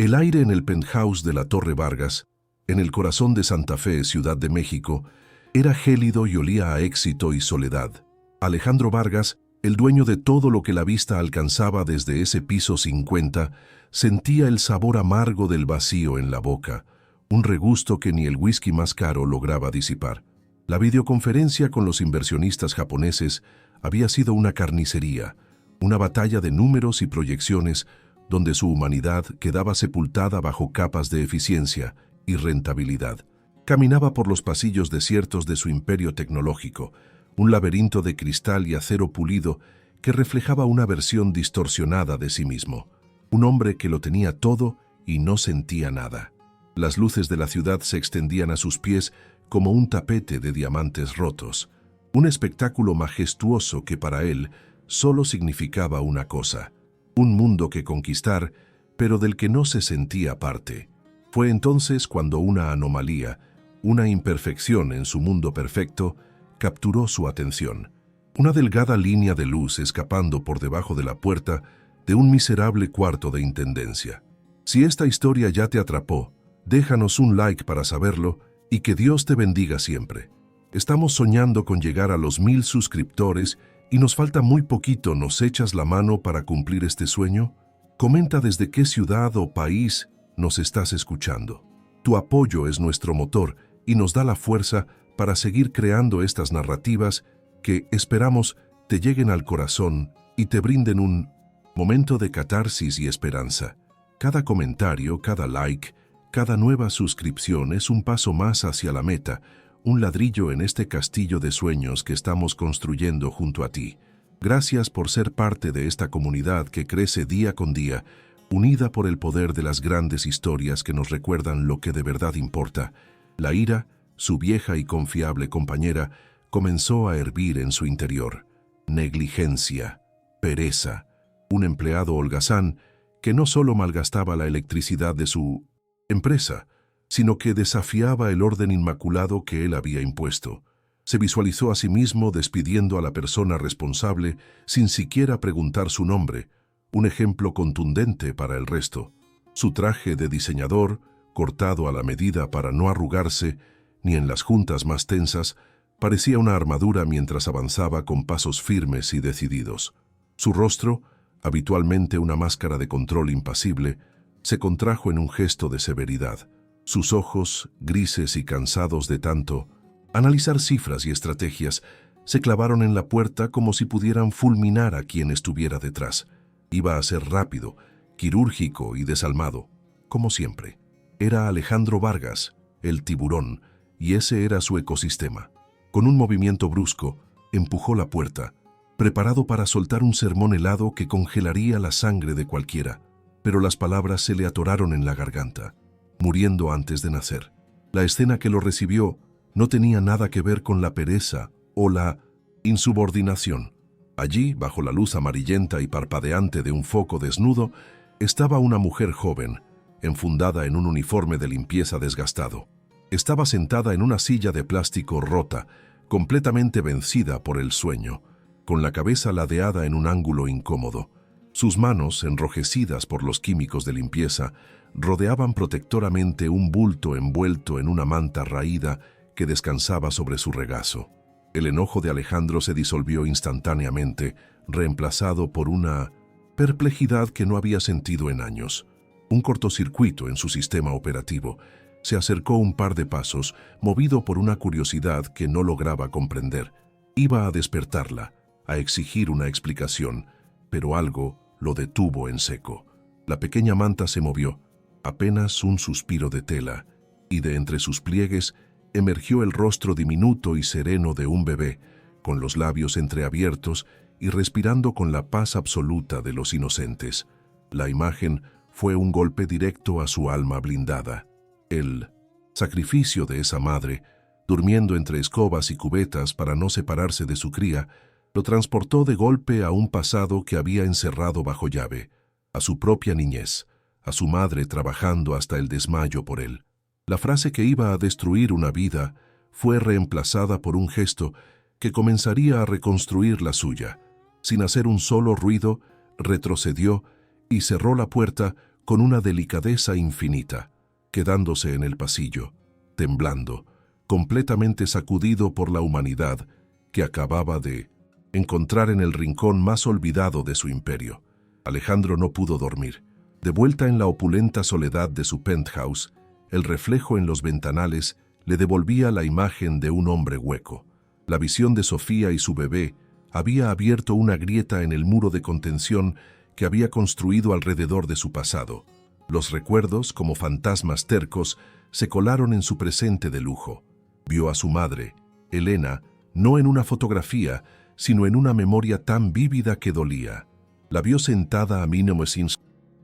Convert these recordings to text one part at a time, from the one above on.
El aire en el penthouse de la Torre Vargas, en el corazón de Santa Fe, Ciudad de México, era gélido y olía a éxito y soledad. Alejandro Vargas, el dueño de todo lo que la vista alcanzaba desde ese piso 50, sentía el sabor amargo del vacío en la boca, un regusto que ni el whisky más caro lograba disipar. La videoconferencia con los inversionistas japoneses había sido una carnicería, una batalla de números y proyecciones donde su humanidad quedaba sepultada bajo capas de eficiencia y rentabilidad. Caminaba por los pasillos desiertos de su imperio tecnológico, un laberinto de cristal y acero pulido que reflejaba una versión distorsionada de sí mismo. Un hombre que lo tenía todo y no sentía nada. Las luces de la ciudad se extendían a sus pies como un tapete de diamantes rotos, un espectáculo majestuoso que para él solo significaba una cosa: un mundo que conquistar, pero del que no se sentía parte. Fue entonces cuando una anomalía, una imperfección en su mundo perfecto, capturó su atención. Una delgada línea de luz escapando por debajo de la puerta de un miserable cuarto de intendencia. Si esta historia ya te atrapó, déjanos un like para saberlo y que Dios te bendiga siempre. Estamos soñando con llegar a los 1000 suscriptores y nos falta muy poquito. ¿Nos echas la mano para cumplir este sueño? Comenta desde qué ciudad o país nos estás escuchando. Tu apoyo es nuestro motor y nos da la fuerza para seguir creando estas narrativas que, esperamos, te lleguen al corazón y te brinden un momento de catarsis y esperanza. Cada comentario, cada like, cada nueva suscripción es un paso más hacia la meta, un ladrillo en este castillo de sueños que estamos construyendo junto a ti. Gracias por ser parte de esta comunidad que crece día con día, unida por el poder de las grandes historias que nos recuerdan lo que de verdad importa. La ira, su vieja y confiable compañera, comenzó a hervir en su interior. Negligencia, pereza, un empleado holgazán que no solo malgastaba la electricidad de su empresa, sino que desafiaba el orden inmaculado que él había impuesto. Se visualizó a sí mismo despidiendo a la persona responsable sin siquiera preguntar su nombre, un ejemplo contundente para el resto. Su traje de diseñador, cortado a la medida para no arrugarse, ni en las juntas más tensas, parecía una armadura mientras avanzaba con pasos firmes y decididos. Su rostro, habitualmente una máscara de control impasible, se contrajo en un gesto de severidad. Sus ojos, grises y cansados de tanto analizar cifras y estrategias, se clavaron en la puerta como si pudieran fulminar a quien estuviera detrás. Iba a ser rápido, quirúrgico y desalmado, como siempre. Era Alejandro Vargas, el tiburón, y ese era su ecosistema. Con un movimiento brusco, empujó la puerta, preparado para soltar un sermón helado que congelaría la sangre de cualquiera, pero las palabras se le atoraron en la garganta, muriendo antes de nacer. La escena que lo recibió no tenía nada que ver con la pereza o la insubordinación. Allí, bajo la luz amarillenta y parpadeante de un foco desnudo, estaba una mujer joven, enfundada en un uniforme de limpieza desgastado. Estaba sentada en una silla de plástico rota, completamente vencida por el sueño, con la cabeza ladeada en un ángulo incómodo. Sus manos, enrojecidas por los químicos de limpieza, rodeaban protectoramente un bulto envuelto en una manta raída que descansaba sobre su regazo. El enojo de Alejandro se disolvió instantáneamente, reemplazado por una perplejidad que no había sentido en años. Un cortocircuito en su sistema operativo. Se acercó un par de pasos, movido por una curiosidad que no lograba comprender. Iba a despertarla, a exigir una explicación, pero algo lo detuvo en seco. La pequeña manta se movió, apenas un suspiro de tela, y de entre sus pliegues emergió el rostro diminuto y sereno de un bebé, con los labios entreabiertos y respirando con la paz absoluta de los inocentes. La imagen fue un golpe directo a su alma blindada. El sacrificio de esa madre, durmiendo entre escobas y cubetas para no separarse de su cría, lo transportó de golpe a un pasado que había encerrado bajo llave, a su propia niñez, a su madre trabajando hasta el desmayo por él. La frase que iba a destruir una vida fue reemplazada por un gesto que comenzaría a reconstruir la suya. Sin hacer un solo ruido, retrocedió y cerró la puerta con una delicadeza infinita, quedándose en el pasillo, temblando, completamente sacudido por la humanidad que acababa de encontrar en el rincón más olvidado de su imperio. Alejandro no pudo dormir. De vuelta en la opulenta soledad de su penthouse, el reflejo en los ventanales le devolvía la imagen de un hombre hueco. La visión de Sofía y su bebé había abierto una grieta en el muro de contención que había construido alrededor de su pasado. Los recuerdos, como fantasmas tercos, se colaron en su presente de lujo. Vio a su madre, Elena, no en una fotografía, sino en una memoria tan vívida que dolía. La vio sentada a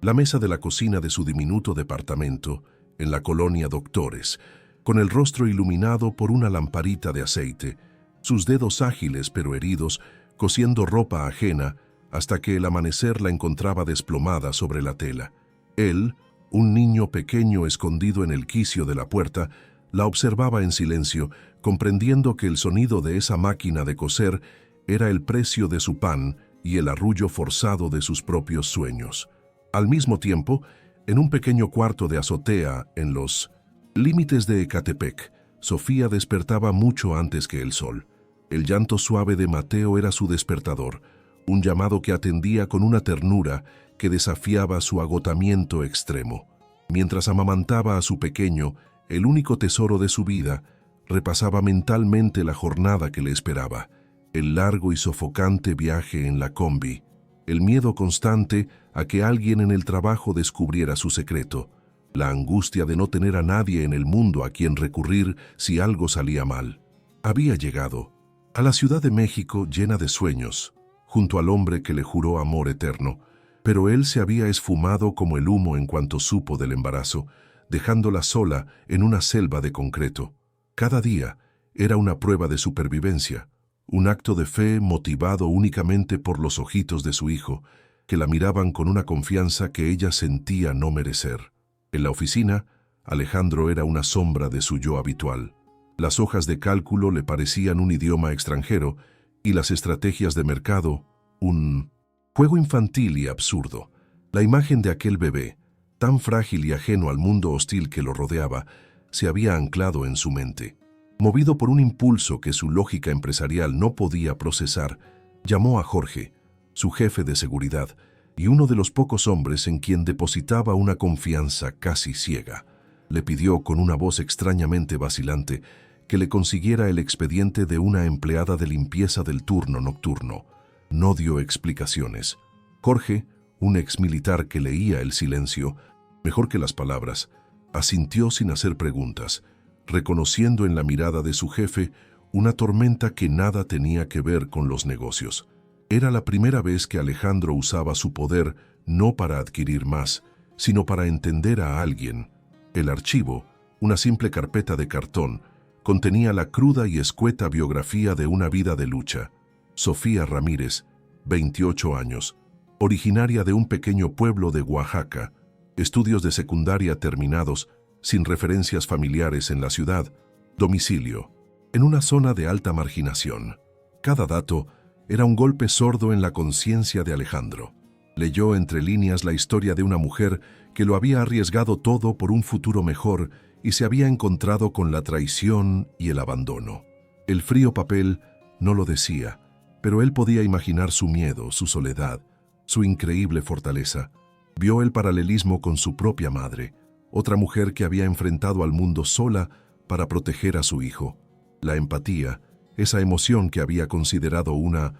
la mesa de la cocina de su diminuto departamento, en la colonia Doctores, con el rostro iluminado por una lamparita de aceite, sus dedos ágiles pero heridos, cosiendo ropa ajena, hasta que el amanecer la encontraba desplomada sobre la tela. Él, un niño pequeño escondido en el quicio de la puerta, la observaba en silencio, comprendiendo que el sonido de esa máquina de coser era el precio de su pan y el arrullo forzado de sus propios sueños. Al mismo tiempo, en un pequeño cuarto de azotea en los límites de Ecatepec, Sofía despertaba mucho antes que el sol. El llanto suave de Mateo era su despertador, un llamado que atendía con una ternura que desafiaba su agotamiento extremo. Mientras amamantaba a su pequeño, el único tesoro de su vida, repasaba mentalmente la jornada que le esperaba, el largo y sofocante viaje en la combi, el miedo constante a que alguien en el trabajo descubriera su secreto, la angustia de no tener a nadie en el mundo a quien recurrir si algo salía mal. Había llegado a la Ciudad de México llena de sueños, junto al hombre que le juró amor eterno, pero él se había esfumado como el humo en cuanto supo del embarazo, dejándola sola en una selva de concreto. Cada día era una prueba de supervivencia, un acto de fe motivado únicamente por los ojitos de su hijo, que la miraban con una confianza que ella sentía no merecer. En la oficina, Alejandro era una sombra de su yo habitual. Las hojas de cálculo le parecían un idioma extranjero y las estrategias de mercado un juego infantil y absurdo. La imagen de aquel bebé, tan frágil y ajeno al mundo hostil que lo rodeaba, se había anclado en su mente. Movido por un impulso que su lógica empresarial no podía procesar, llamó a Jorge, su jefe de seguridad, y uno de los pocos hombres en quien depositaba una confianza casi ciega. Le pidió con una voz extrañamente vacilante que le consiguiera el expediente de una empleada de limpieza del turno nocturno. No dio explicaciones. Jorge, un exmilitar que leía el silencio, mejor que las palabras, asintió sin hacer preguntas, reconociendo en la mirada de su jefe una tormenta que nada tenía que ver con los negocios. Era la primera vez que Alejandro usaba su poder no para adquirir más, sino para entender a alguien. El archivo, una simple carpeta de cartón, contenía la cruda y escueta biografía de una vida de lucha. Sofía Ramírez, 28 años, originaria de un pequeño pueblo de Oaxaca, estudios de secundaria terminados, sin referencias familiares en la ciudad, domicilio, en una zona de alta marginación. Cada dato era un golpe sordo en la conciencia de Alejandro. Leyó entre líneas la historia de una mujer que lo había arriesgado todo por un futuro mejor y se había encontrado con la traición y el abandono. El frío papel no lo decía, pero él podía imaginar su miedo, su soledad, su increíble fortaleza. Vio el paralelismo con su propia madre, otra mujer que había enfrentado al mundo sola para proteger a su hijo. La empatía, esa emoción que había considerado una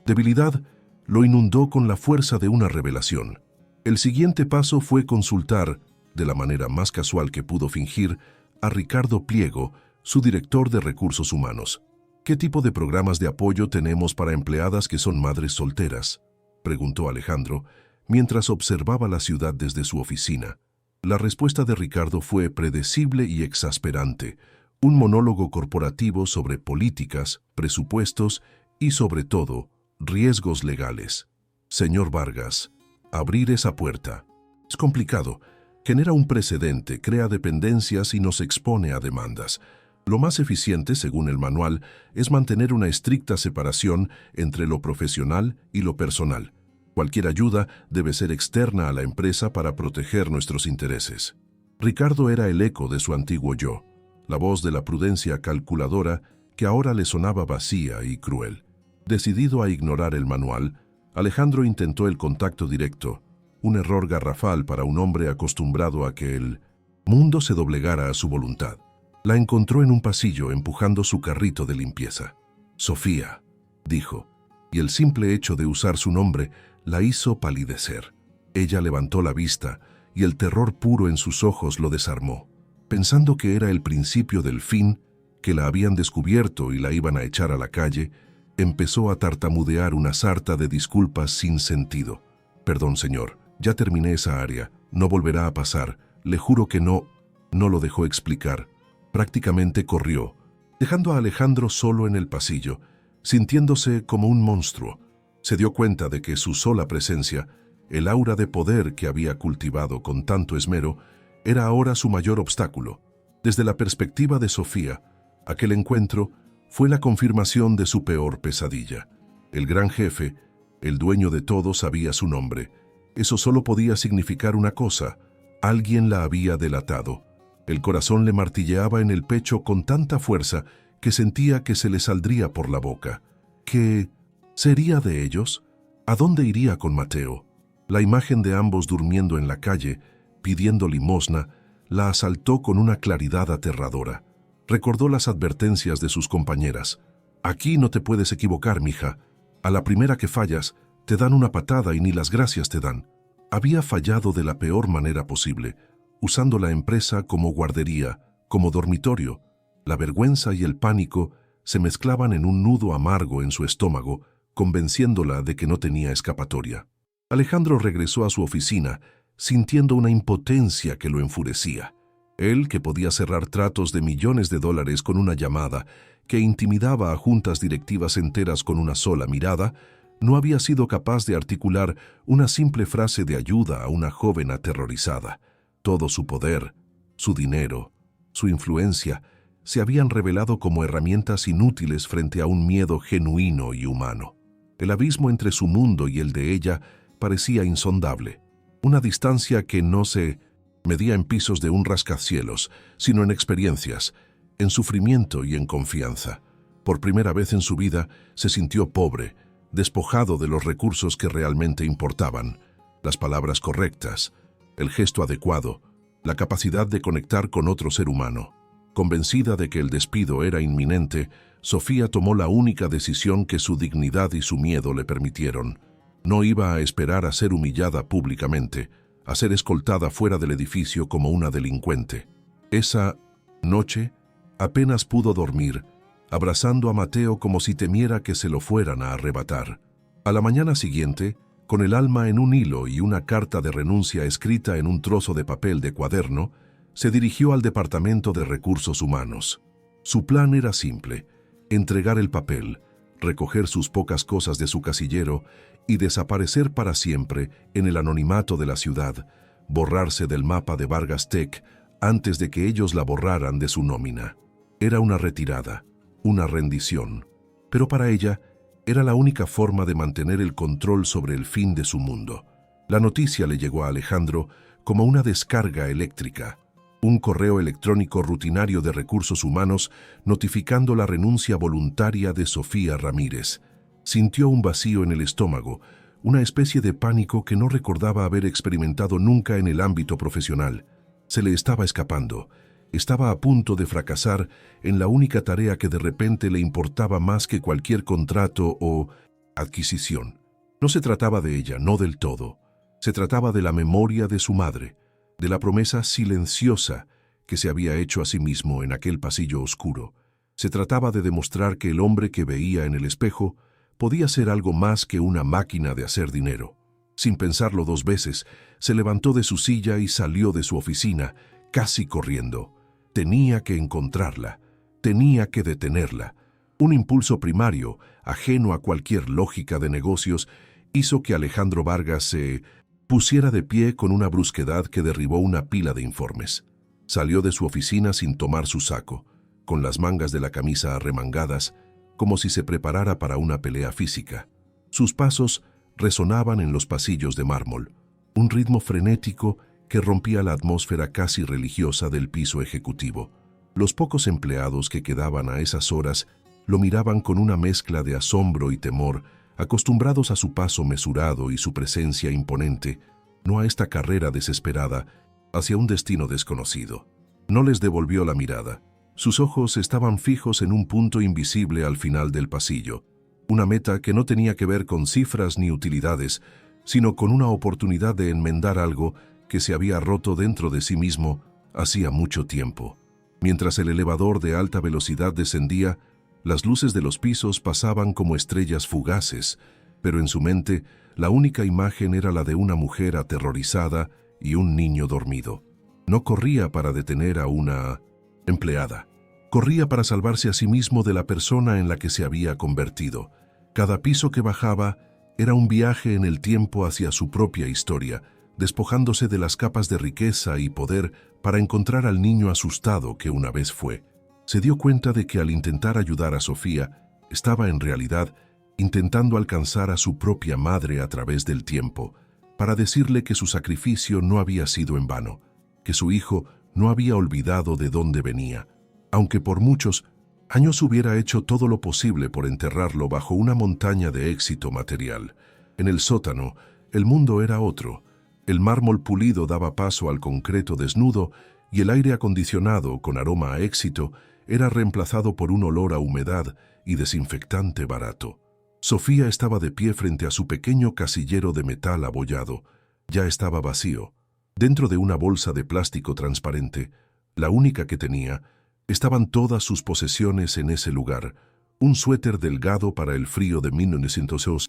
debilidad, lo inundó con la fuerza de una revelación. El siguiente paso fue consultar, de la manera más casual que pudo fingir, a Ricardo Pliego, su director de recursos humanos. ¿Qué tipo de programas de apoyo tenemos para empleadas que son madres solteras?, preguntó Alejandro, mientras observaba la ciudad desde su oficina. La respuesta de Ricardo fue predecible y exasperante, un monólogo corporativo sobre políticas, presupuestos y, sobre todo, riesgos legales. Señor Vargas, abrir esa puerta. Es complicado. Genera un precedente, crea dependencias y nos expone a demandas. Lo más eficiente, según el manual, es mantener una estricta separación entre lo profesional y lo personal. Cualquier ayuda debe ser externa a la empresa para proteger nuestros intereses. Ricardo era el eco de su antiguo yo, la voz de la prudencia calculadora que ahora le sonaba vacía y cruel. Decidido a ignorar el manual, Alejandro intentó el contacto directo, un error garrafal para un hombre acostumbrado a que el mundo se doblegara a su voluntad. La encontró en un pasillo empujando su carrito de limpieza. «Sofía», dijo, y el simple hecho de usar su nombre la hizo palidecer. Ella levantó la vista y el terror puro en sus ojos lo desarmó. Pensando que era el principio del fin, que la habían descubierto y la iban a echar a la calle, empezó a tartamudear una sarta de disculpas sin sentido. «Perdón, señor, ya terminé esa área, no volverá a pasar, le juro que no». No lo dejó explicar. Prácticamente corrió, dejando a Alejandro solo en el pasillo, sintiéndose como un monstruo. Se dio cuenta de que su sola presencia, el aura de poder que había cultivado con tanto esmero, era ahora su mayor obstáculo. Desde la perspectiva de Sofía, aquel encuentro fue la confirmación de su peor pesadilla. El gran jefe, el dueño de todo, sabía su nombre. Eso solo podía significar una cosa: alguien la había delatado. El corazón le martilleaba en el pecho con tanta fuerza que sentía que se le saldría por la boca. ¿Qué sería de ellos? ¿A dónde iría con Mateo? La imagen de ambos durmiendo en la calle, pidiendo limosna, la asaltó con una claridad aterradora. Recordó las advertencias de sus compañeras. «Aquí no te puedes equivocar, mija. A la primera que fallas, te dan una patada y ni las gracias te dan». Había fallado de la peor manera posible, usando la empresa como guardería, como dormitorio. La vergüenza y el pánico se mezclaban en un nudo amargo en su estómago, convenciéndola de que no tenía escapatoria. Alejandro regresó a su oficina, sintiendo una impotencia que lo enfurecía. Él, que podía cerrar tratos de millones de dólares con una llamada, que intimidaba a juntas directivas enteras con una sola mirada, no había sido capaz de articular una simple frase de ayuda a una joven aterrorizada. Todo su poder, su dinero, su influencia, se habían revelado como herramientas inútiles frente a un miedo genuino y humano. El abismo entre su mundo y el de ella parecía insondable, una distancia que no se medía en pisos de un rascacielos, sino en experiencias, en sufrimiento y en confianza. Por primera vez en su vida se sintió pobre, despojado de los recursos que realmente importaban, las palabras correctas, el gesto adecuado, la capacidad de conectar con otro ser humano. Convencida de que el despido era inminente, Sofía tomó la única decisión que su dignidad y su miedo le permitieron. No iba a esperar a ser humillada públicamente, a ser escoltada fuera del edificio como una delincuente. Esa noche apenas pudo dormir, abrazando a Mateo como si temiera que se lo fueran a arrebatar. A la mañana siguiente, con el alma en un hilo y una carta de renuncia escrita en un trozo de papel de cuaderno, se dirigió al Departamento de Recursos Humanos. Su plan era simple: entregar el papel, recoger sus pocas cosas de su casillero y desaparecer para siempre en el anonimato de la ciudad, borrarse del mapa de Vargas Tech antes de que ellos la borraran de su nómina. Era una retirada, una rendición, pero para ella era la única forma de mantener el control sobre el fin de su mundo. La noticia le llegó a Alejandro como una descarga eléctrica, un correo electrónico rutinario de Recursos Humanos notificando la renuncia voluntaria de Sofía Ramírez. Sintió un vacío en el estómago, una especie de pánico que no recordaba haber experimentado nunca en el ámbito profesional. Se le estaba escapando. Estaba a punto de fracasar en la única tarea que de repente le importaba más que cualquier contrato o adquisición. No se trataba de ella, no del todo. Se trataba de la memoria de su madre, de la promesa silenciosa que se había hecho a sí mismo en aquel pasillo oscuro. Se trataba de demostrar que el hombre que veía en el espejo podía ser algo más que una máquina de hacer dinero. Sin pensarlo dos veces, se levantó de su silla y salió de su oficina, casi corriendo. Tenía que encontrarla, tenía que detenerla. Un impulso primario, ajeno a cualquier lógica de negocios, hizo que Alejandro Vargas se pusiera de pie con una brusquedad que derribó una pila de informes. Salió de su oficina sin tomar su saco, con las mangas de la camisa arremangadas, como si se preparara para una pelea física. Sus pasos resonaban en los pasillos de mármol, un ritmo frenético que rompía la atmósfera casi religiosa del piso ejecutivo. Los pocos empleados que quedaban a esas horas lo miraban con una mezcla de asombro y temor, acostumbrados a su paso mesurado y su presencia imponente, no a esta carrera desesperada hacia un destino desconocido. No les devolvió la mirada. Sus ojos estaban fijos en un punto invisible al final del pasillo, una meta que no tenía que ver con cifras ni utilidades, sino con una oportunidad de enmendar algo que se había roto dentro de sí mismo hacía mucho tiempo. Mientras el elevador de alta velocidad descendía, las luces de los pisos pasaban como estrellas fugaces, pero en su mente la única imagen era la de una mujer aterrorizada y un niño dormido. No corría para detener a una empleada. Corría para salvarse a sí mismo de la persona en la que se había convertido. Cada piso que bajaba era un viaje en el tiempo hacia su propia historia, despojándose de las capas de riqueza y poder para encontrar al niño asustado que una vez fue. Se dio cuenta de que al intentar ayudar a Sofía, estaba en realidad intentando alcanzar a su propia madre a través del tiempo, para decirle que su sacrificio no había sido en vano, que su hijo no había olvidado de dónde venía, aunque por muchos años hubiera hecho todo lo posible por enterrarlo bajo una montaña de éxito material. En el sótano, el mundo era otro. El mármol pulido daba paso al concreto desnudo y el aire acondicionado, con aroma a éxito, era reemplazado por un olor a humedad y desinfectante barato. Sofía estaba de pie frente a su pequeño casillero de metal abollado. Ya estaba vacío. Dentro de una bolsa de plástico transparente, la única que tenía, estaban todas sus posesiones en ese lugar: un suéter delgado para el frío de 1902,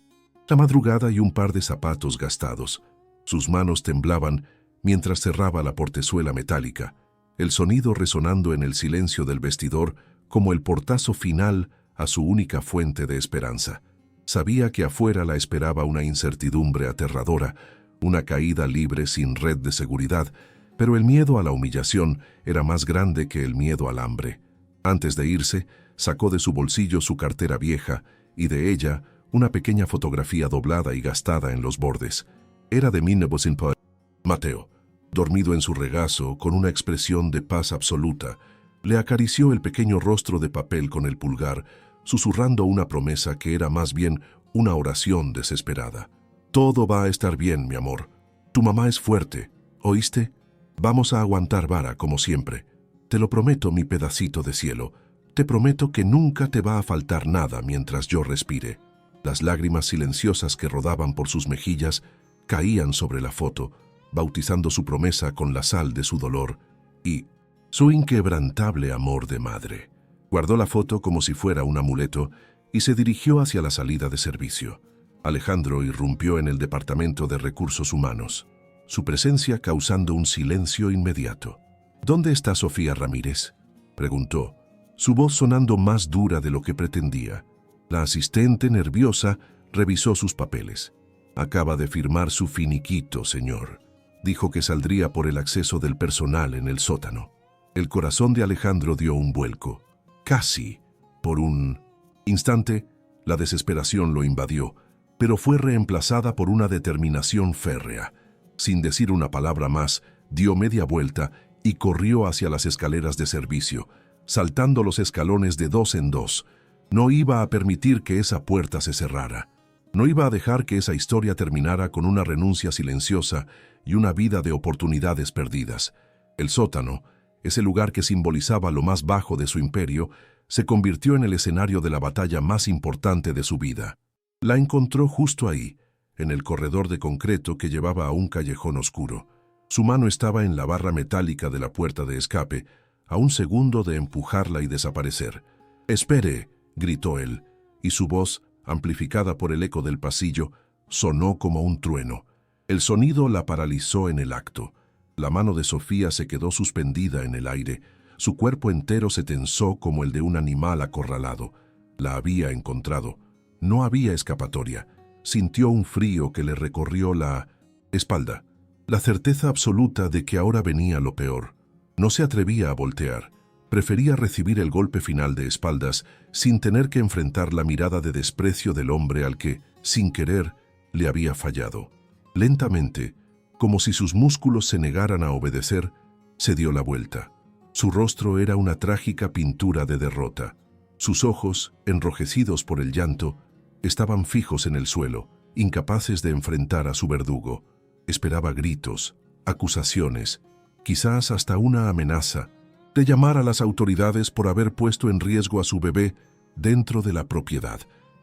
la madrugada y un par de zapatos gastados. Sus manos temblaban mientras cerraba la portezuela metálica, el sonido resonando en el silencio del vestidor como el portazo final a su única fuente de esperanza. Sabía que afuera la esperaba una incertidumbre aterradora, una caída libre sin red de seguridad, pero el miedo a la humillación era más grande que el miedo al hambre. Antes de irse, sacó de su bolsillo su cartera vieja y de ella una pequeña fotografía doblada y gastada en los bordes. Era de 1900. Mateo, dormido en su regazo, con una expresión de paz absoluta, le acarició el pequeño rostro de papel con el pulgar, susurrando una promesa que era más bien una oración desesperada. Todo va a estar bien, mi amor. Tu mamá es fuerte, ¿oíste? Vamos a aguantar vara como siempre. Te lo prometo, mi pedacito de cielo. Te prometo que nunca te va a faltar nada mientras yo respire. Las lágrimas silenciosas que rodaban por sus mejillas caían sobre la foto, bautizando su promesa con la sal de su dolor y su inquebrantable amor de madre. Guardó la foto como si fuera un amuleto y se dirigió hacia la salida de servicio. Alejandro irrumpió en el departamento de recursos humanos, su presencia causando un silencio inmediato. ¿Dónde está Sofía Ramírez?, preguntó, su voz sonando más dura de lo que pretendía. La asistente, nerviosa, revisó sus papeles. Acaba de firmar su finiquito, señor. Dijo que saldría por el acceso del personal en el sótano. El corazón de Alejandro dio un vuelco. Casi, por un instante, la desesperación lo invadió, pero fue reemplazada por una determinación férrea. Sin decir una palabra más, dio media vuelta y corrió hacia las escaleras de servicio, saltando los escalones de dos en dos. No iba a permitir que esa puerta se cerrara. No iba a dejar que esa historia terminara con una renuncia silenciosa y una vida de oportunidades perdidas. El sótano, ese lugar que simbolizaba lo más bajo de su imperio, se convirtió en el escenario de la batalla más importante de su vida. La encontró justo ahí, en el corredor de concreto que llevaba a un callejón oscuro. Su mano estaba en la barra metálica de la puerta de escape, a un segundo de empujarla y desaparecer. «Espere», gritó él, y su voz, amplificada por el eco del pasillo, sonó como un trueno. El sonido la paralizó en el acto. La mano de Sofía se quedó suspendida en el aire. Su cuerpo entero se tensó como el de un animal acorralado. La había encontrado. No había escapatoria. Sintió un frío que le recorrió la espalda. La certeza absoluta de que ahora venía lo peor. No se atrevía a voltear. Prefería recibir el golpe final de espaldas sin tener que enfrentar la mirada de desprecio del hombre al que, sin querer, le había fallado. Lentamente, como si sus músculos se negaran a obedecer, se dio la vuelta. Su rostro era una trágica pintura de derrota. Sus ojos, enrojecidos por el llanto, estaban fijos en el suelo, incapaces de enfrentar a su verdugo. Esperaba gritos, acusaciones, quizás hasta una amenaza, de llamar a las autoridades por haber puesto en riesgo a su bebé dentro de la propiedad.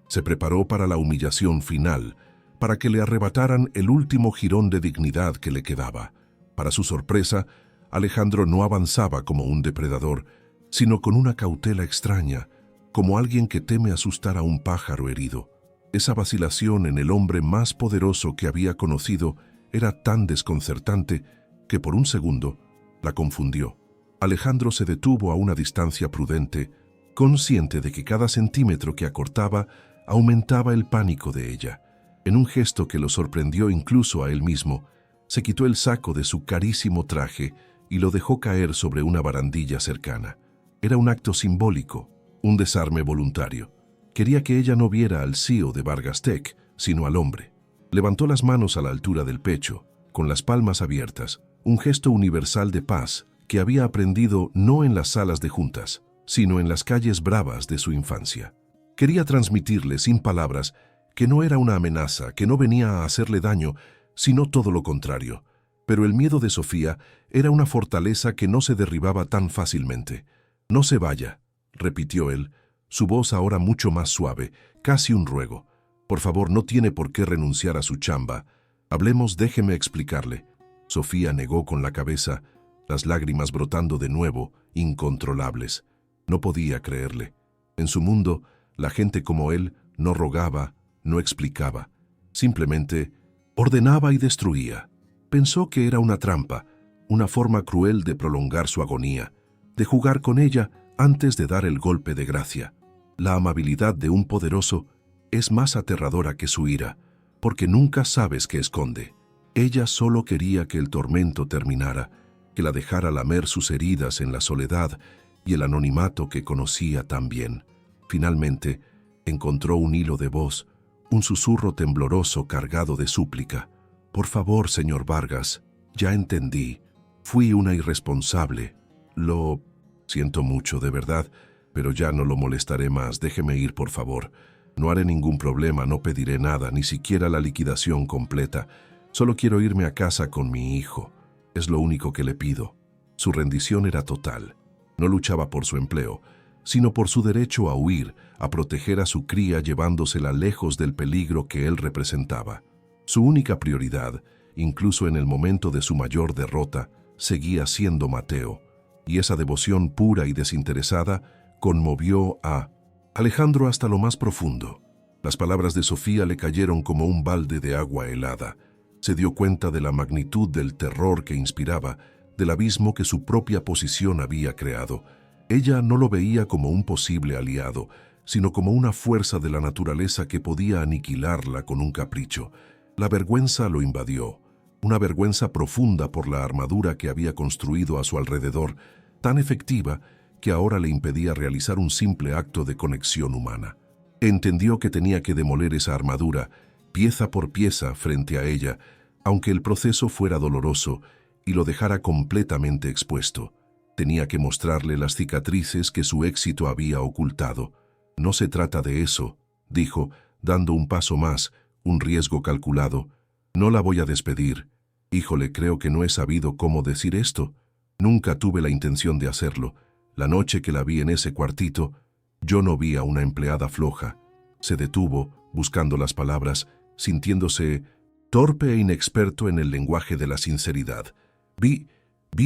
Se preparó para la humillación final, para que le arrebataran el último jirón de dignidad que le quedaba. Para su sorpresa, Alejandro no avanzaba como un depredador, sino con una cautela extraña, como alguien que teme asustar a un pájaro herido. Esa vacilación en el hombre más poderoso que había conocido era tan desconcertante que por un segundo la confundió. Alejandro se detuvo a una distancia prudente, consciente de que cada centímetro que acortaba aumentaba el pánico de ella. En un gesto que lo sorprendió incluso a él mismo, se quitó el saco de su carísimo traje y lo dejó caer sobre una barandilla cercana. Era un acto simbólico, un desarme voluntario. Quería que ella no viera al CEO de Vargas Tech, sino al hombre. Levantó las manos a la altura del pecho, con las palmas abiertas, un gesto universal de paz que había aprendido no en las salas de juntas, sino en las calles bravas de su infancia. Quería transmitirle sin palabras que no era una amenaza, que no venía a hacerle daño, sino todo lo contrario. Pero el miedo de Sofía era una fortaleza que no se derribaba tan fácilmente. «No se vaya», repitió él, su voz ahora mucho más suave, casi un ruego. «Por favor, no tiene por qué renunciar a su chamba. Hablemos, déjeme explicarle». Sofía negó con la cabeza, las lágrimas brotando de nuevo, incontrolables. No podía creerle. En su mundo, la gente como él no rogaba, no explicaba. Simplemente ordenaba y destruía. Pensó que era una trampa, una forma cruel de prolongar su agonía, de jugar con ella antes de dar el golpe de gracia. La amabilidad de un poderoso es más aterradora que su ira, porque nunca sabes qué esconde. Ella solo quería que el tormento terminara, que la dejara lamer sus heridas en la soledad y el anonimato que conocía tan bien. Finalmente, encontró un hilo de voz, un susurro tembloroso cargado de súplica. «Por favor, señor Vargas, ya entendí. Fui una irresponsable. Lo siento mucho, de verdad, pero ya no lo molestaré más. Déjeme ir, por favor. No haré ningún problema, no pediré nada, ni siquiera la liquidación completa. Solo quiero irme a casa con mi hijo. Es lo único que le pido». Su rendición era total. No luchaba por su empleo, sino por su derecho a huir, a proteger a su cría llevándosela lejos del peligro que él representaba. Su única prioridad, incluso en el momento de su mayor derrota, seguía siendo Mateo, y esa devoción pura y desinteresada conmovió a Alejandro hasta lo más profundo. Las palabras de Sofía le cayeron como un balde de agua helada. Se dio cuenta de la magnitud del terror que inspiraba, del abismo que su propia posición había creado. Ella no lo veía como un posible aliado, sino como una fuerza de la naturaleza que podía aniquilarla con un capricho. La vergüenza lo invadió, una vergüenza profunda por la armadura que había construido a su alrededor, tan efectiva que ahora le impedía realizar un simple acto de conexión humana. Entendió que tenía que demoler esa armadura, pieza por pieza, frente a ella, aunque el proceso fuera doloroso y lo dejara completamente expuesto. Tenía que mostrarle las cicatrices que su éxito había ocultado. «No se trata de eso», dijo, dando un paso más, un riesgo calculado. «No la voy a despedir. Híjole, creo que no he sabido cómo decir esto. Nunca tuve la intención de hacerlo. La noche que la vi en ese cuartito, yo no vi a una empleada floja». Se detuvo, buscando las palabras, sintiéndose torpe e inexperto en el lenguaje de la sinceridad. Vi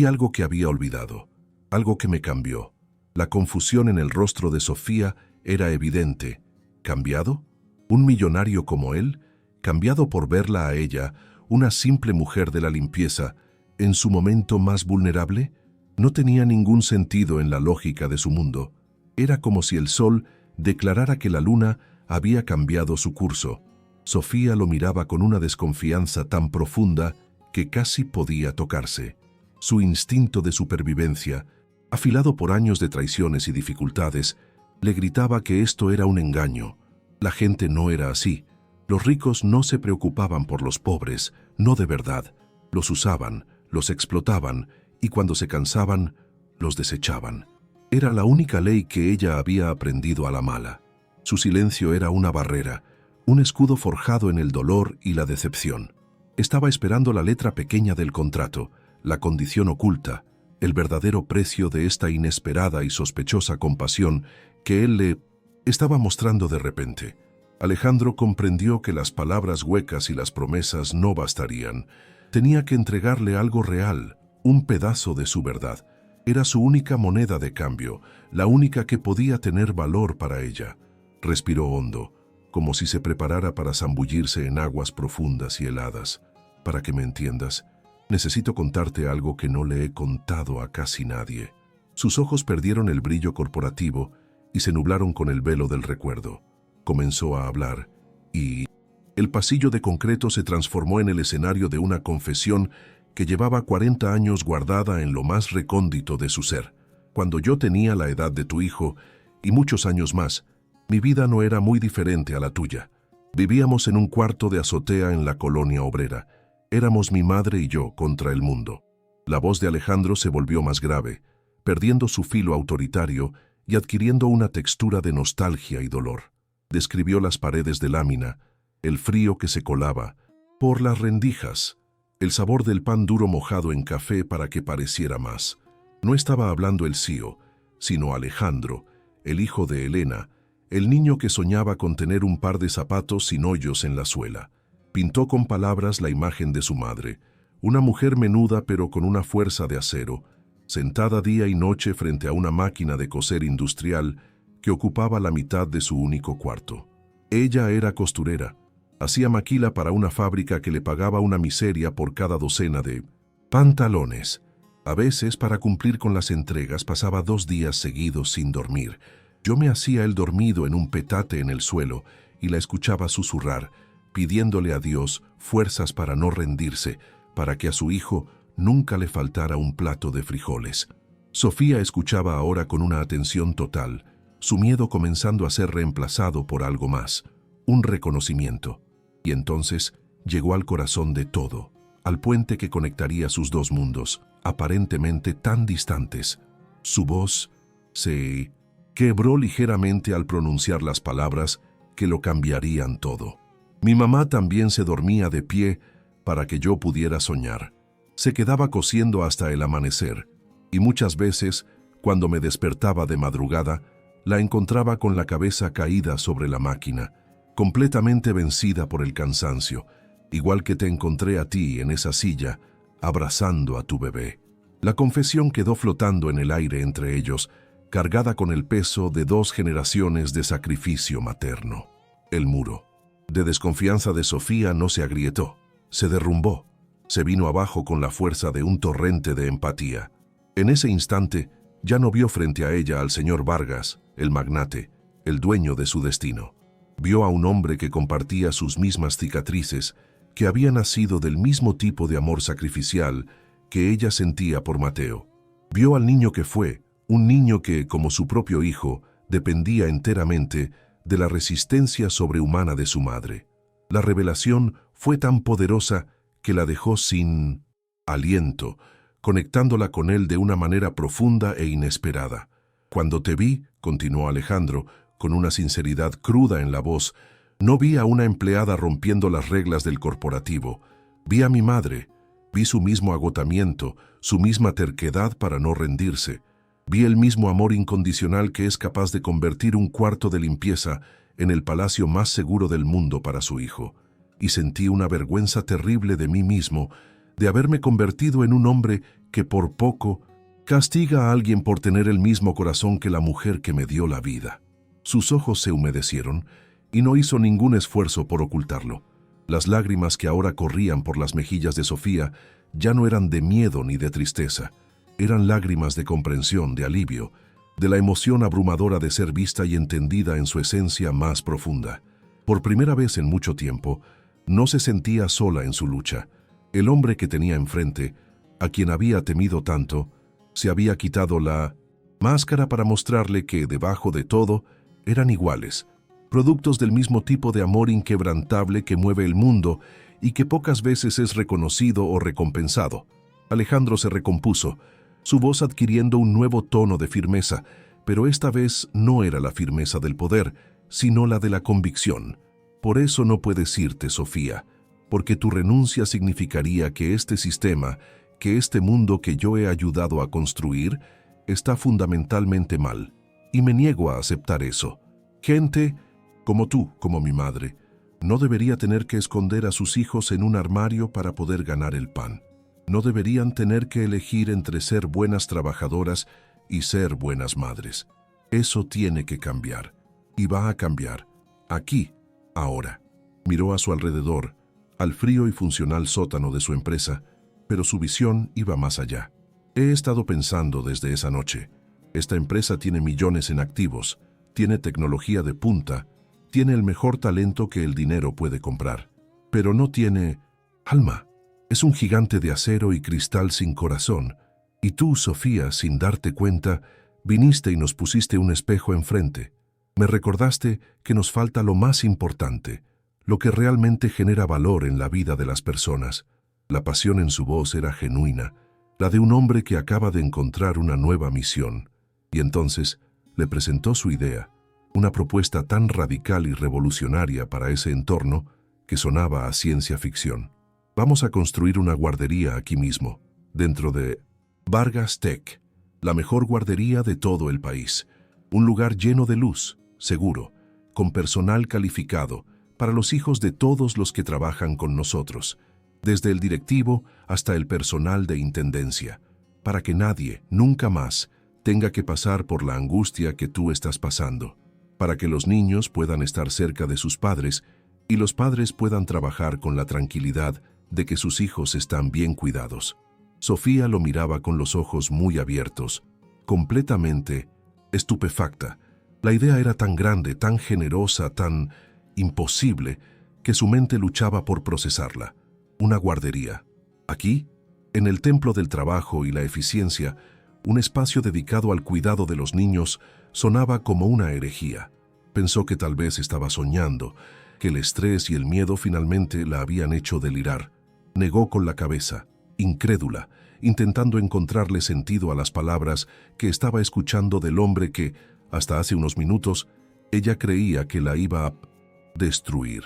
algo que había olvidado, algo que me cambió. La confusión en el rostro de Sofía era evidente. ¿Cambiado? ¿Un millonario como él? ¿Cambiado por verla a ella, una simple mujer de la limpieza, en su momento más vulnerable? No tenía ningún sentido en la lógica de su mundo. Era como si el sol declarara que la luna había cambiado su curso. Sofía lo miraba con una desconfianza tan profunda que casi podía tocarse. Su instinto de supervivencia, afilado por años de traiciones y dificultades, le gritaba que esto era un engaño. La gente no era así. Los ricos no se preocupaban por los pobres, no de verdad. Los usaban, los explotaban y cuando se cansaban, los desechaban. Era la única ley que ella había aprendido a la mala. Su silencio era una barrera, un escudo forjado en el dolor y la decepción. Estaba esperando la letra pequeña del contrato, la condición oculta, el verdadero precio de esta inesperada y sospechosa compasión que él le estaba mostrando de repente. Alejandro comprendió que las palabras huecas y las promesas no bastarían. Tenía que entregarle algo real, un pedazo de su verdad. Era su única moneda de cambio, la única que podía tener valor para ella. Respiró hondo, como si se preparara para zambullirse en aguas profundas y heladas. Para que me entiendas, necesito contarte algo que no le he contado a casi nadie. Sus ojos perdieron el brillo corporativo y se nublaron con el velo del recuerdo. Comenzó a hablar y el pasillo de concreto se transformó en el escenario de una confesión que llevaba 40 años guardada en lo más recóndito de su ser. Cuando yo tenía la edad de tu hijo y muchos años más, mi vida no era muy diferente a la tuya. Vivíamos en un cuarto de azotea en la colonia obrera. Éramos mi madre y yo contra el mundo. La voz de Alejandro se volvió más grave, perdiendo su filo autoritario y adquiriendo una textura de nostalgia y dolor. Describió las paredes de lámina, el frío que se colaba por las rendijas, el sabor del pan duro mojado en café para que pareciera más. No estaba hablando el Cío, sino Alejandro, el hijo de Elena, el niño que soñaba con tener un par de zapatos sin hoyos en la suela. Pintó con palabras la imagen de su madre, una mujer menuda pero con una fuerza de acero, sentada día y noche frente a una máquina de coser industrial que ocupaba la mitad de su único cuarto. Ella era costurera, hacía maquila para una fábrica que le pagaba una miseria por cada docena de pantalones. A veces, para cumplir con las entregas, pasaba 2 días seguidos sin dormir. Yo me hacía el dormido en un petate en el suelo y la escuchaba susurrar, pidiéndole a Dios fuerzas para no rendirse, para que a su hijo nunca le faltara un plato de frijoles. Sofía escuchaba ahora con una atención total, su miedo comenzando a ser reemplazado por algo más, un reconocimiento. Y entonces llegó al corazón de todo, al puente que conectaría sus dos mundos, aparentemente tan distantes. Su voz se quebró ligeramente al pronunciar las palabras que lo cambiarían todo. Mi mamá también se dormía de pie para que yo pudiera soñar. Se quedaba cosiendo hasta el amanecer, y muchas veces, cuando me despertaba de madrugada, la encontraba con la cabeza caída sobre la máquina, completamente vencida por el cansancio, igual que te encontré a ti en esa silla, abrazando a tu bebé. La confesión quedó flotando en el aire entre ellos, cargada con el peso de 2 generaciones de sacrificio materno. El muro de desconfianza de Sofía no se agrietó, se derrumbó, se vino abajo con la fuerza de un torrente de empatía. En ese instante, ya no vio frente a ella al señor Vargas, el magnate, el dueño de su destino. Vio a un hombre que compartía sus mismas cicatrices, que había nacido del mismo tipo de amor sacrificial que ella sentía por Mateo. Vio al niño que fue, un niño que, como su propio hijo, dependía enteramente de la resistencia sobrehumana de su madre. La revelación fue tan poderosa que la dejó sin aliento, conectándola con él de una manera profunda e inesperada. Cuando te vi, continuó Alejandro, con una sinceridad cruda en la voz, no vi a una empleada rompiendo las reglas del corporativo. Vi a mi madre, vi su mismo agotamiento, su misma terquedad para no rendirse. Vi el mismo amor incondicional que es capaz de convertir un cuarto de limpieza en el palacio más seguro del mundo para su hijo. Y sentí una vergüenza terrible de mí mismo, de haberme convertido en un hombre que por poco castiga a alguien por tener el mismo corazón que la mujer que me dio la vida. Sus ojos se humedecieron y no hizo ningún esfuerzo por ocultarlo. Las lágrimas que ahora corrían por las mejillas de Sofía ya no eran de miedo ni de tristeza. Eran lágrimas de comprensión, de alivio, de la emoción abrumadora de ser vista y entendida en su esencia más profunda. Por primera vez en mucho tiempo, no se sentía sola en su lucha. El hombre que tenía enfrente, a quien había temido tanto, se había quitado la máscara para mostrarle que, debajo de todo, eran iguales, productos del mismo tipo de amor inquebrantable que mueve el mundo y que pocas veces es reconocido o recompensado. Alejandro se recompuso, su voz adquiriendo un nuevo tono de firmeza, pero esta vez no era la firmeza del poder, sino la de la convicción. Por eso no puedes irte, Sofía, porque tu renuncia significaría que este sistema, que este mundo que yo he ayudado a construir, está fundamentalmente mal, y me niego a aceptar eso. Gente como tú, como mi madre, no debería tener que esconder a sus hijos en un armario para poder ganar el pan. No deberían tener que elegir entre ser buenas trabajadoras y ser buenas madres. Eso tiene que cambiar, y va a cambiar, aquí, ahora. Miró a su alrededor, al frío y funcional sótano de su empresa, pero su visión iba más allá. He estado pensando desde esa noche. Esta empresa tiene millones en activos, tiene tecnología de punta, tiene el mejor talento que el dinero puede comprar, pero no tiene alma. Es un gigante de acero y cristal sin corazón, y tú, Sofía, sin darte cuenta, viniste y nos pusiste un espejo enfrente. Me recordaste que nos falta lo más importante, lo que realmente genera valor en la vida de las personas. La pasión en su voz era genuina, la de un hombre que acaba de encontrar una nueva misión. Y entonces le presentó su idea, una propuesta tan radical y revolucionaria para ese entorno que sonaba a ciencia ficción. Vamos a construir una guardería aquí mismo, dentro de Vargas Tech, la mejor guardería de todo el país. Un lugar lleno de luz, seguro, con personal calificado, para los hijos de todos los que trabajan con nosotros, desde el directivo hasta el personal de intendencia, para que nadie, nunca más, tenga que pasar por la angustia que tú estás pasando, para que los niños puedan estar cerca de sus padres y los padres puedan trabajar con la tranquilidad de que sus hijos están bien cuidados. Sofía lo miraba con los ojos muy abiertos, completamente estupefacta. La idea era tan grande, tan generosa, tan imposible, que su mente luchaba por procesarla. Una guardería. Aquí, en el templo del trabajo y la eficiencia, un espacio dedicado al cuidado de los niños sonaba como una herejía. Pensó que tal vez estaba soñando, que el estrés y el miedo finalmente la habían hecho delirar. Negó con la cabeza, incrédula, intentando encontrarle sentido a las palabras que estaba escuchando del hombre que, hasta hace unos minutos, ella creía que la iba a destruir.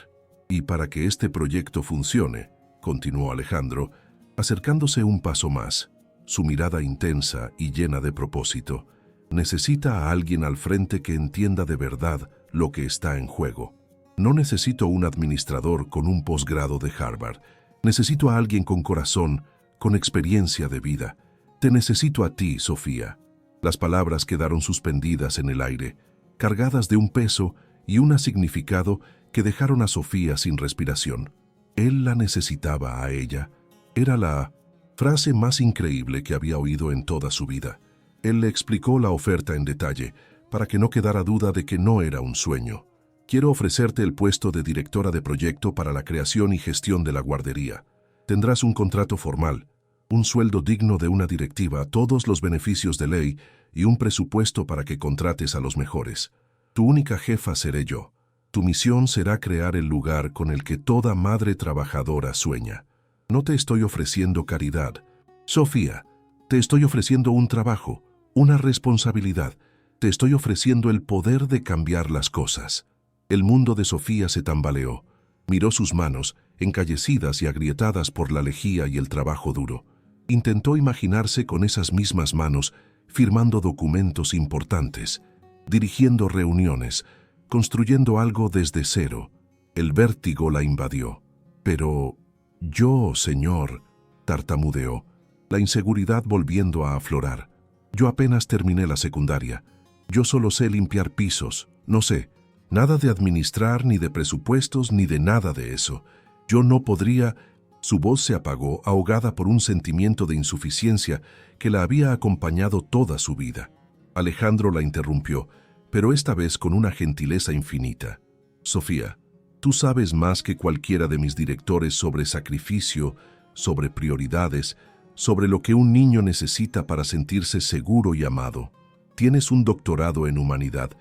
Y para que este proyecto funcione, continuó Alejandro, acercándose un paso más, su mirada intensa y llena de propósito, necesita a alguien al frente que entienda de verdad lo que está en juego. No necesito un administrador con un posgrado de Harvard. Necesito a alguien con corazón, con experiencia de vida. Te necesito a ti, Sofía. Las palabras quedaron suspendidas en el aire, cargadas de un peso y un significado que dejaron a Sofía sin respiración. Él la necesitaba a ella. Era la frase más increíble que había oído en toda su vida. Él le explicó la oferta en detalle, para que no quedara duda de que no era un sueño. Quiero ofrecerte el puesto de directora de proyecto para la creación y gestión de la guardería. Tendrás un contrato formal, un sueldo digno de una directiva, todos los beneficios de ley y un presupuesto para que contrates a los mejores. Tu única jefa seré yo. Tu misión será crear el lugar con el que toda madre trabajadora sueña. No te estoy ofreciendo caridad, Sofía. Te estoy ofreciendo un trabajo, una responsabilidad. Te estoy ofreciendo el poder de cambiar las cosas. El mundo de Sofía se tambaleó. Miró sus manos, encallecidas y agrietadas por la lejía y el trabajo duro. Intentó imaginarse con esas mismas manos, firmando documentos importantes, dirigiendo reuniones, construyendo algo desde cero. El vértigo la invadió. Pero yo, señor, tartamudeó, la inseguridad volviendo a aflorar. Yo apenas terminé la secundaria. Yo solo sé limpiar pisos, no sé. Nada de administrar, ni de presupuestos, ni de nada de eso. Yo no podría... Su voz se apagó, ahogada por un sentimiento de insuficiencia que la había acompañado toda su vida. Alejandro la interrumpió, pero esta vez con una gentileza infinita. Sofía, tú sabes más que cualquiera de mis directores sobre sacrificio, sobre prioridades, sobre lo que un niño necesita para sentirse seguro y amado. Tienes un doctorado en humanidad,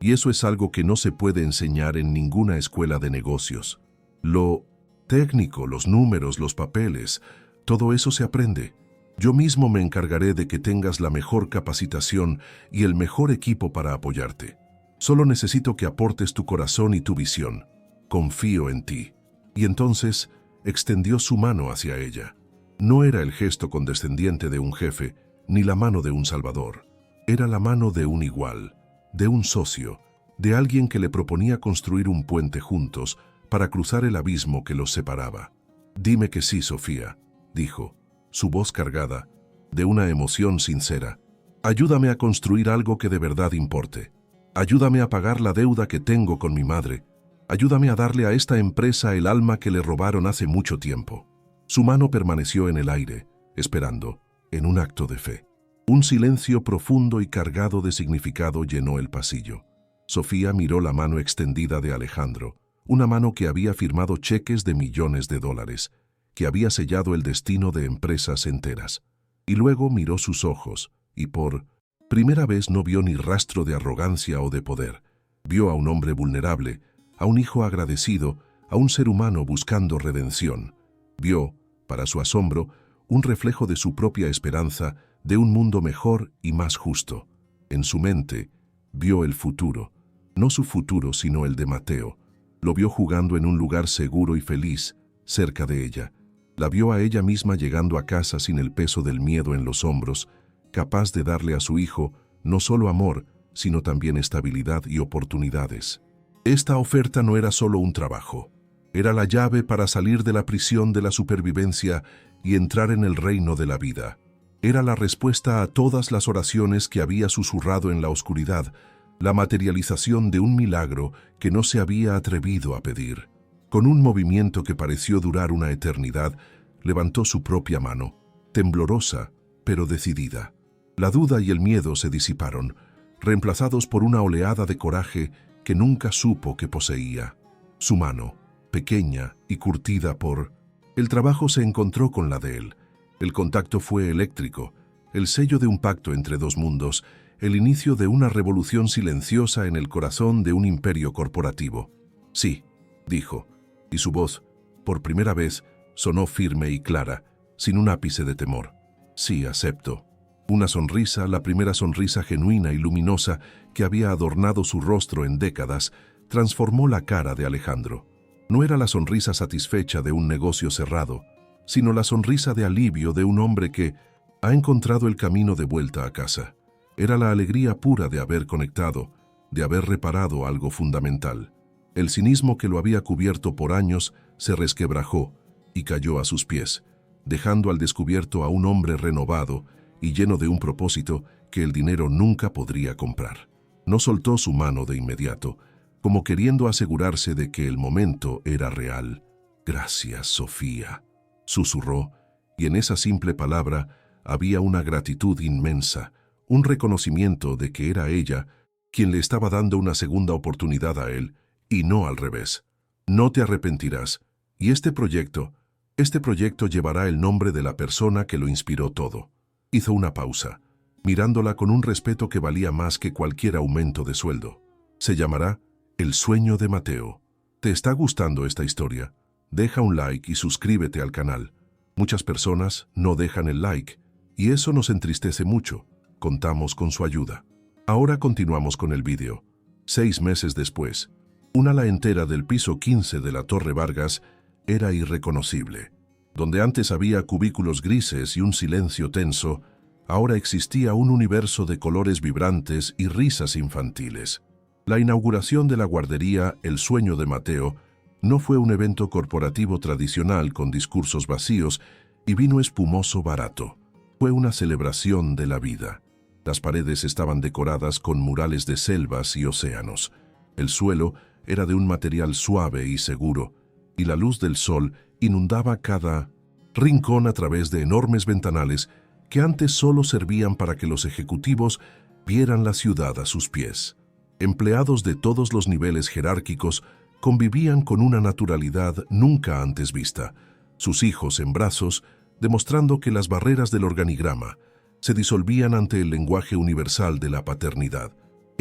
Y eso es algo que no se puede enseñar en ninguna escuela de negocios. Lo técnico, los números, los papeles, todo eso se aprende. Yo mismo me encargaré de que tengas la mejor capacitación y el mejor equipo para apoyarte. Solo necesito que aportes tu corazón y tu visión. Confío en ti. Y entonces extendió su mano hacia ella. No era el gesto condescendiente de un jefe, ni la mano de un salvador. Era la mano de un igual, de un socio, de alguien que le proponía construir un puente juntos para cruzar el abismo que los separaba. «Dime que sí, Sofía», dijo, su voz cargada de una emoción sincera. «Ayúdame a construir algo que de verdad importe. Ayúdame a pagar la deuda que tengo con mi madre. Ayúdame a darle a esta empresa el alma que le robaron hace mucho tiempo». Su mano permaneció en el aire, esperando, en un acto de fe. Un silencio profundo y cargado de significado llenó el pasillo. Sofía miró la mano extendida de Alejandro, una mano que había firmado cheques de millones de dólares, que había sellado el destino de empresas enteras. Y luego miró sus ojos, y por primera vez no vio ni rastro de arrogancia o de poder. Vio a un hombre vulnerable, a un hijo agradecido, a un ser humano buscando redención. Vio, para su asombro, un reflejo de su propia esperanza de un mundo mejor y más justo. En su mente, vio el futuro, no su futuro sino el de Mateo. Lo vio jugando en un lugar seguro y feliz, cerca de ella. La vio a ella misma llegando a casa sin el peso del miedo en los hombros, capaz de darle a su hijo no solo amor, sino también estabilidad y oportunidades. Esta oferta no era solo un trabajo. Era la llave para salir de la prisión de la supervivencia y entrar en el reino de la vida. Era la respuesta a todas las oraciones que había susurrado en la oscuridad, la materialización de un milagro que no se había atrevido a pedir. Con un movimiento que pareció durar una eternidad, levantó su propia mano, temblorosa, pero decidida. La duda y el miedo se disiparon, reemplazados por una oleada de coraje que nunca supo que poseía. Su mano, pequeña y curtida por el trabajo, se encontró con la de él. El contacto fue eléctrico, el sello de un pacto entre dos mundos, el inicio de una revolución silenciosa en el corazón de un imperio corporativo. «Sí», dijo, y su voz, por primera vez, sonó firme y clara, sin un ápice de temor. «Sí, acepto». Una sonrisa, la primera sonrisa genuina y luminosa que había adornado su rostro en décadas, transformó la cara de Alejandro. No era la sonrisa satisfecha de un negocio cerrado, sino la sonrisa de alivio de un hombre que ha encontrado el camino de vuelta a casa. Era la alegría pura de haber conectado, de haber reparado algo fundamental. El cinismo que lo había cubierto por años se resquebrajó y cayó a sus pies, dejando al descubierto a un hombre renovado y lleno de un propósito que el dinero nunca podría comprar. No soltó su mano de inmediato, como queriendo asegurarse de que el momento era real. «Gracias, Sofía», susurró, y en esa simple palabra había una gratitud inmensa, un reconocimiento de que era ella quien le estaba dando una segunda oportunidad a él, y no al revés. «No te arrepentirás, y este proyecto llevará el nombre de la persona que lo inspiró todo». Hizo una pausa, mirándola con un respeto que valía más que cualquier aumento de sueldo. «Se llamará El sueño de Mateo». ¿Te está gustando esta historia? Deja un like y suscríbete al canal. Muchas personas no dejan el like, y eso nos entristece mucho. Contamos con su ayuda. Ahora continuamos con el vídeo. 6 meses después, un ala entera del piso 15 de la Torre Vargas era irreconocible. Donde antes había cubículos grises y un silencio tenso, ahora existía un universo de colores vibrantes y risas infantiles. La inauguración de la guardería El Sueño de Mateo no fue un evento corporativo tradicional con discursos vacíos y vino espumoso barato. Fue una celebración de la vida. Las paredes estaban decoradas con murales de selvas y océanos. El suelo era de un material suave y seguro, y la luz del sol inundaba cada rincón a través de enormes ventanales que antes solo servían para que los ejecutivos vieran la ciudad a sus pies. Empleados de todos los niveles jerárquicos convivían con una naturalidad nunca antes vista, sus hijos en brazos, demostrando que las barreras del organigrama se disolvían ante el lenguaje universal de la paternidad.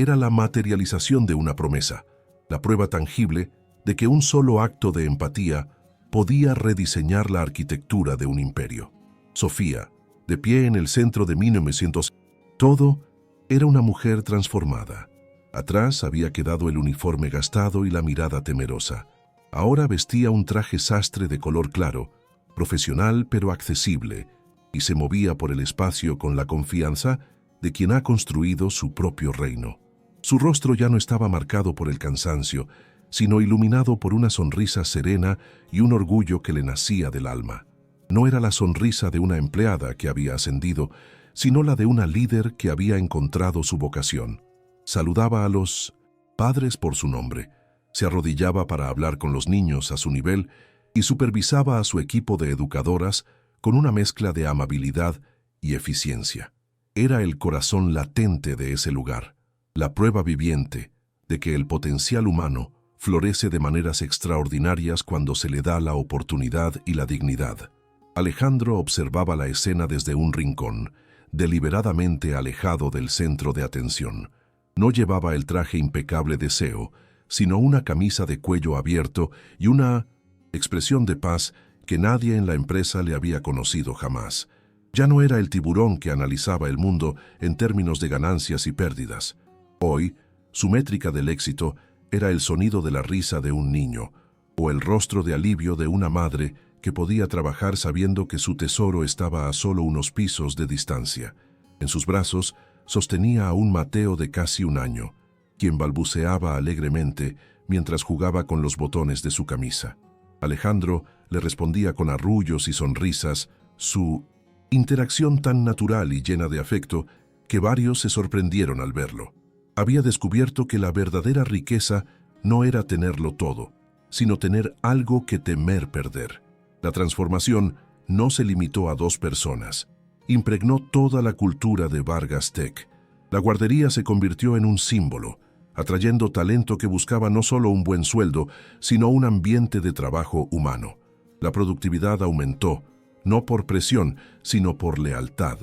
era la materialización de una promesa, la prueba tangible de que un solo acto de empatía podía rediseñar la arquitectura de un imperio. Sofía, de pie en el centro de 1900, todo era una mujer transformada. Atrás había quedado el uniforme gastado y la mirada temerosa. Ahora vestía un traje sastre de color claro, profesional pero accesible, y se movía por el espacio con la confianza de quien ha construido su propio reino. Su rostro ya no estaba marcado por el cansancio, sino iluminado por una sonrisa serena y un orgullo que le nacía del alma. No era la sonrisa de una empleada que había ascendido, sino la de una líder que había encontrado su vocación. Saludaba a los padres por su nombre, se arrodillaba para hablar con los niños a su nivel y supervisaba a su equipo de educadoras con una mezcla de amabilidad y eficiencia. Era el corazón latente de ese lugar, la prueba viviente de que el potencial humano florece de maneras extraordinarias cuando se le da la oportunidad y la dignidad. Alejandro observaba la escena desde un rincón, deliberadamente alejado del centro de atención. No llevaba el traje impecable de CEO, sino una camisa de cuello abierto y una expresión de paz que nadie en la empresa le había conocido jamás. Ya no era el tiburón que analizaba el mundo en términos de ganancias y pérdidas. Hoy, su métrica del éxito era el sonido de la risa de un niño o el rostro de alivio de una madre que podía trabajar sabiendo que su tesoro estaba a solo unos pisos de distancia. En sus brazos sostenía a un Mateo de casi un año, quien balbuceaba alegremente mientras jugaba con los botones de su camisa. Alejandro le respondía con arrullos y sonrisas, su interacción tan natural y llena de afecto que varios se sorprendieron al verlo. Había descubierto que la verdadera riqueza no era tenerlo todo, sino tener algo que temer perder. La transformación no se limitó a 2 personas. Impregnó toda la cultura de Vargas Tech. La guardería se convirtió en un símbolo, atrayendo talento que buscaba no solo un buen sueldo, sino un ambiente de trabajo humano. La productividad aumentó, no por presión, sino por lealtad.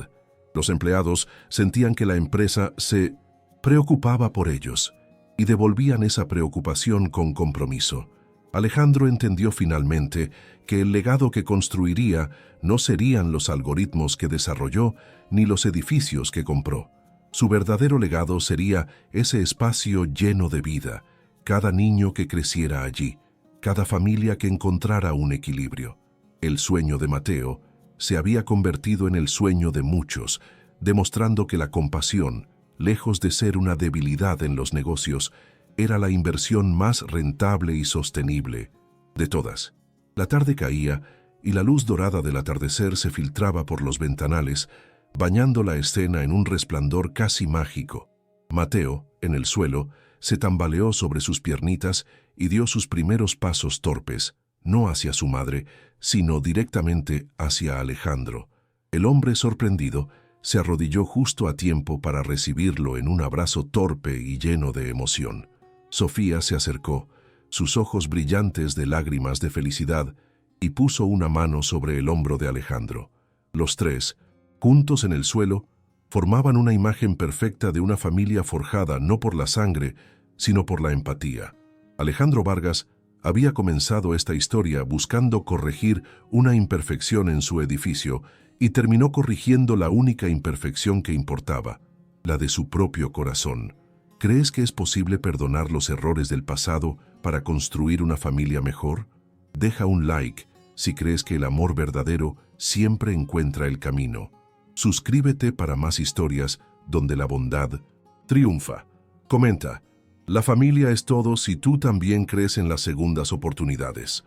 Los empleados sentían que la empresa se preocupaba por ellos y devolvían esa preocupación con compromiso. Alejandro entendió finalmente que el legado que construiría no serían los algoritmos que desarrolló ni los edificios que compró. Su verdadero legado sería ese espacio lleno de vida, cada niño que creciera allí, cada familia que encontrara un equilibrio. El sueño de Mateo se había convertido en el sueño de muchos, demostrando que la compasión, lejos de ser una debilidad en los negocios, era la inversión más rentable y sostenible de todas. La tarde caía y la luz dorada del atardecer se filtraba por los ventanales, bañando la escena en un resplandor casi mágico. Mateo, en el suelo, se tambaleó sobre sus piernitas y dio sus primeros pasos torpes, no hacia su madre, sino directamente hacia Alejandro. El hombre sorprendido se arrodilló justo a tiempo para recibirlo en un abrazo torpe y lleno de emoción. Sofía se acercó, sus ojos brillantes de lágrimas de felicidad, y puso una mano sobre el hombro de Alejandro. Los tres, juntos en el suelo, formaban una imagen perfecta de una familia forjada no por la sangre, sino por la empatía. Alejandro Vargas había comenzado esta historia buscando corregir una imperfección en su edificio y terminó corrigiendo la única imperfección que importaba, la de su propio corazón. ¿Crees que es posible perdonar los errores del pasado para construir una familia mejor? Deja un like si crees que el amor verdadero siempre encuentra el camino. Suscríbete para más historias donde la bondad triunfa. Comenta, la familia es todo si tú también crees en las segundas oportunidades.